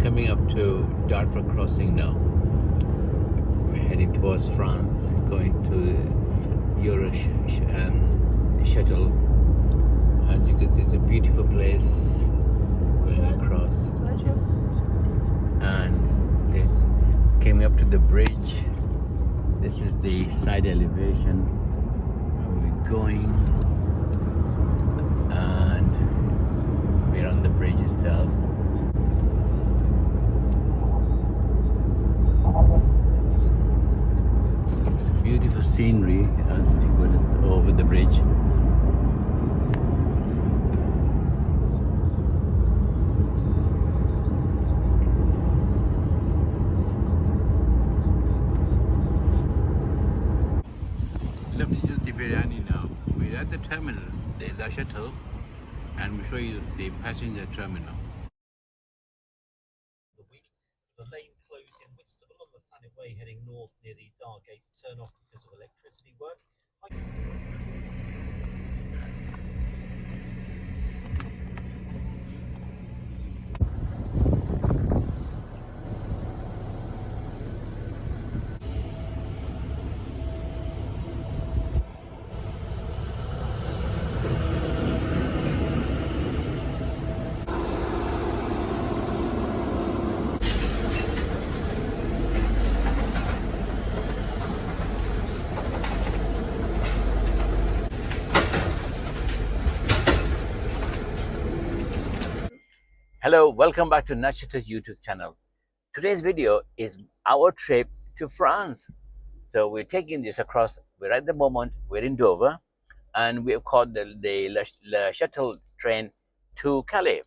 Coming up to Dartford crossing now. We're heading towards France, going to Euro shuttle. As you can see, it's a beautiful place going across. And then coming up to the bridge. This is the side elevation where we're going, and we're on the bridge itself. Beautiful scenery as when it's over the bridge. Let me use the biryani now. We're at the terminal, the La Shuttle, and we'll show you the passenger terminal. The lane closed in Whitstable on the Thanet Way heading north near the Dargate turn off because of electricity work. Hello, welcome back to Nachito's YouTube channel. Today's video is our trip to France. So we're taking this across. We're at the moment, we're in Dover, and we have caught the Le Shuttle train to Calais.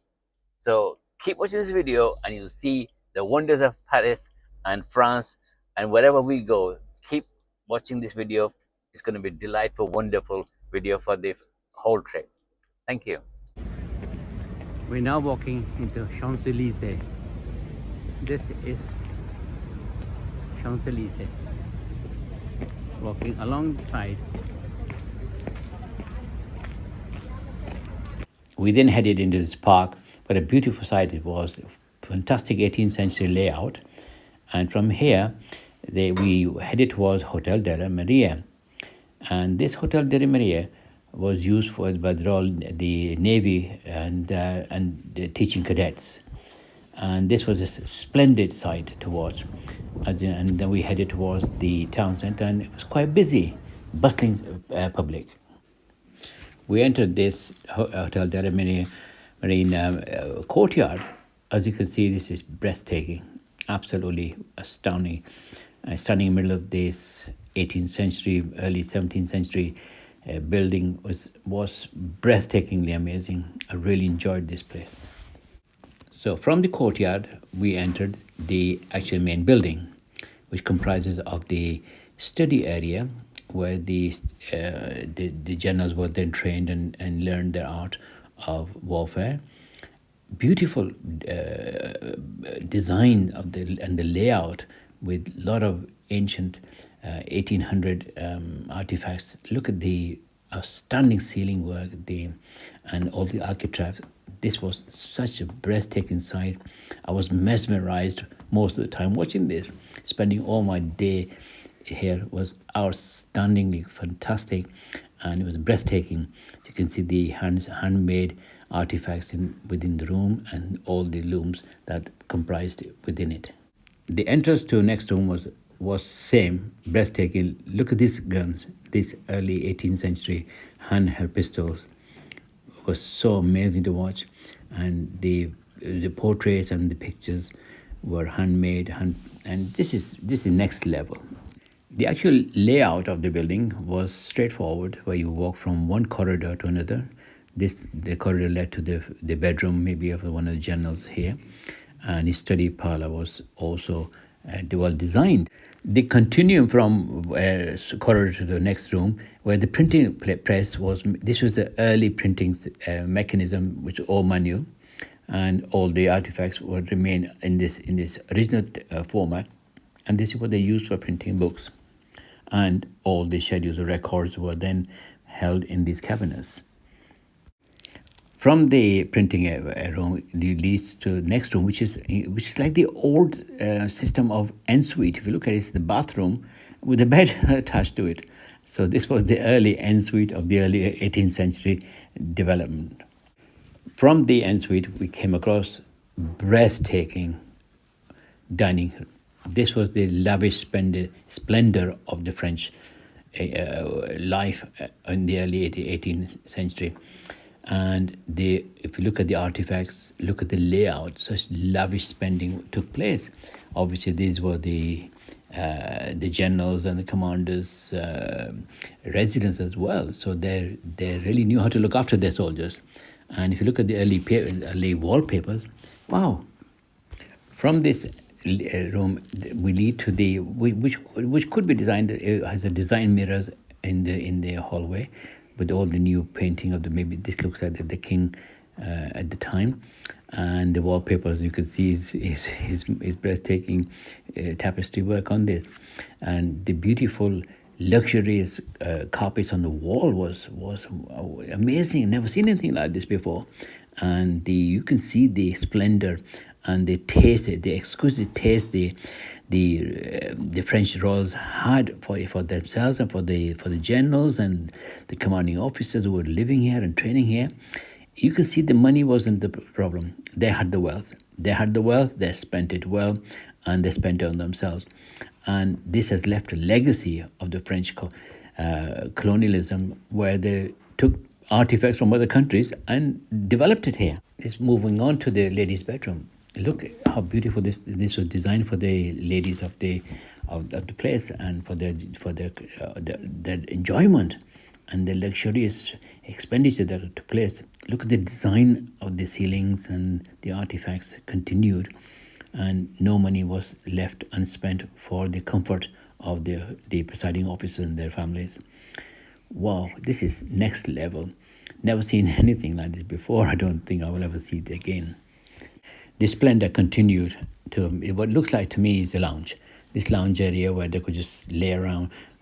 So keep watching this video and you'll see the wonders of Paris and France, and wherever we go, keep watching this video. It's going to be a delightful, wonderful video for the whole trip. Thank you. We're now walking into Champs-Élysées. This is Champs-Élysées. Walking along the side. We then headed into this park. What a beautiful sight it was. Fantastic 18th century layout. And from here, we headed towards Hôtel de la Maria. And this Hôtel de la Maria was used for by the Navy and the teaching cadets, and this was a splendid sight towards. And then we headed towards the town centre, and it was quite busy, bustling public. We entered this Hotel de la Marine courtyard. As you can see, this is breathtaking, absolutely astounding. Standing in the middle of this 18th century, early 17th century building was breathtakingly amazing. I really enjoyed this place. So from the courtyard, we entered the actual main building, which comprises of the study area where the generals were then trained and learned their art of warfare. Beautiful design of the layout with a lot of ancient 1800 artifacts. Look at the outstanding ceiling work and all the architraves. This was such a breathtaking sight. I was mesmerized most of the time watching this. Spending all my day here was outstandingly fantastic, and it was breathtaking. You can see the handmade artifacts within the room and all the looms that comprised within it. The entrance to next room was same, breathtaking. Look at these guns, these early 18th century handheld pistols. It was so amazing to watch, and the portraits and the pictures were handmade, and this is next level. The actual layout of the building was straightforward, where you walk from one corridor to another. The corridor led to the bedroom, maybe of one of the generals here, and his study parlor was also well designed. The continuum from corridor to the next room, where the printing press was. This was the early printing mechanism, which was all manual, and all the artifacts would remain in this original format, and this is what they used for printing books, and all the schedules or records were then held in these cabinets. From the printing room, it leads to the next room, which is like the old system of ensuite. If you look at it, it's the bathroom with a bed attached to it. So this was the early ensuite of the early 18th century development. From the ensuite, we came across breathtaking dining room. This was the lavish splendor of the French life in the early 18th century. And if you look at the artifacts, look at the layout, such lavish spending took place. Obviously, these were the generals and the commanders' residence as well. So they really knew how to look after their soldiers. And if you look at the early wallpapers, wow! From this room, we lead to which could be designed as a design mirrors in the hallway, with all the new painting of maybe this looks like the king at the time, and the wallpapers you can see is breathtaking tapestry work on this, and the beautiful luxurious carpets on the wall was amazing. Never seen anything like this before, and you can see the splendor and the taste, the exquisite taste the French royals had for themselves and for the generals and the commanding officers who were living here and training here. You can see the money wasn't the problem. They had the wealth. They spent it well, and they spent it on themselves. And this has left a legacy of the French colonialism, where they took artifacts from other countries and developed it here. It's moving on to the ladies' bedroom. Look how beautiful this was designed for the ladies of the place, and for their enjoyment and the luxurious expenditure that took place. Look at the design of the ceilings, and the artifacts continued, and no money was left unspent for the comfort of the presiding officers and their families. Wow, this is next level. Never seen anything like this before. I don't think I will ever see it again. The splendor continued to what looks like to me is the lounge. This lounge area where they could just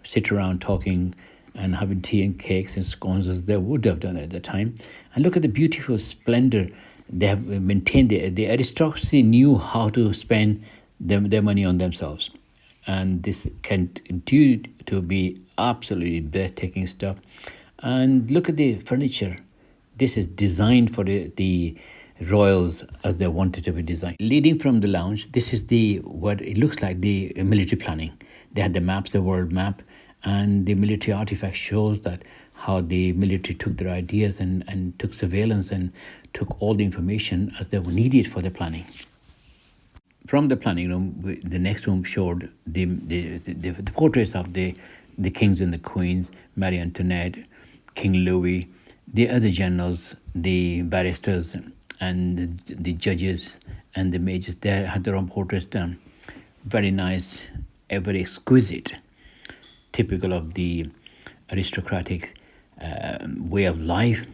sit around talking and having tea and cakes and scones as they would have done at the time. And look at the beautiful splendor they have maintained. The aristocracy knew how to spend their money on themselves. And this continued to be absolutely breathtaking stuff. And look at the furniture. This is designed for the royals as they wanted to be designed. Leading from the lounge, this is what it looks like, the military planning. They had the maps, the world map, and the military artifact shows that how the military took their ideas and took surveillance and took all the information as they were needed for the planning. From the planning room, the next room showed the portraits of the kings and the queens, Marie Antoinette, King Louis, the other generals, the barristers, and the judges and the majors. They had their own portraits done. Very nice, very exquisite, typical of the aristocratic way of life.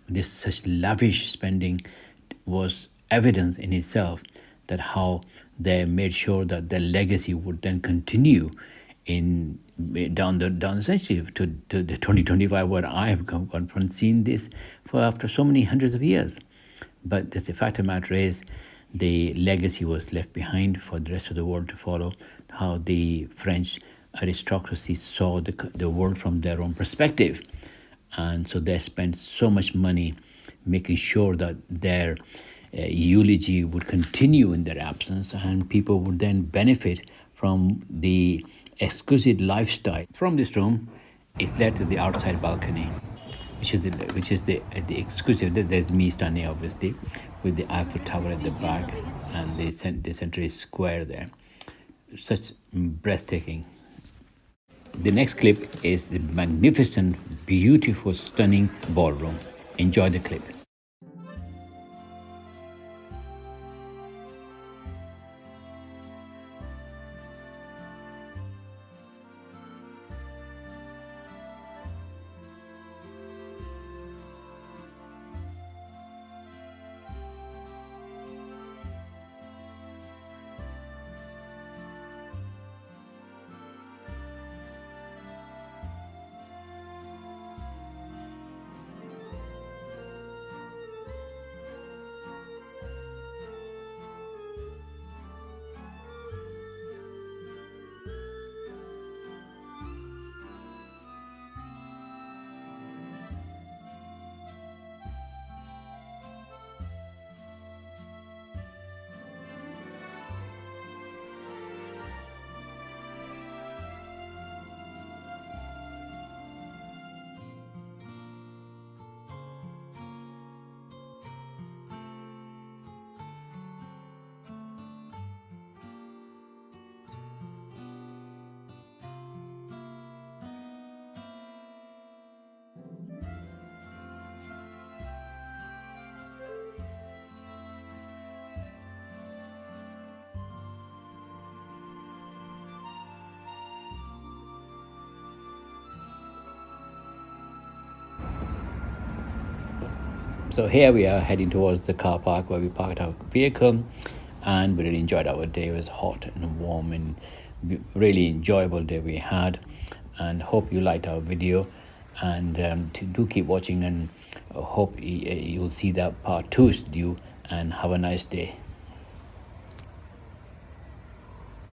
This such lavish spending was evidence in itself that how they made sure that their legacy would then continue down the century to the 2025, where I have gone from seeing this for after so many hundreds of years. But the fact of the matter is, the legacy was left behind for the rest of the world to follow, how the French aristocracy saw the world from their own perspective. And so they spent so much money making sure that their eulogy would continue in their absence, and people would then benefit from the exquisite lifestyle. From this room, it's led to the outside balcony, which is the exquisite. There's me standing, obviously, with the Eiffel Tower at the back, and the center is square there. Such breathtaking. The next clip is the magnificent, beautiful, stunning ballroom. Enjoy the clip. So here we are heading towards the car park where we parked our vehicle, and we really enjoyed our day. It was hot and warm and really enjoyable day we had, and hope you liked our video, and do keep watching, and hope you'll see that part 2 is due, and have a nice day.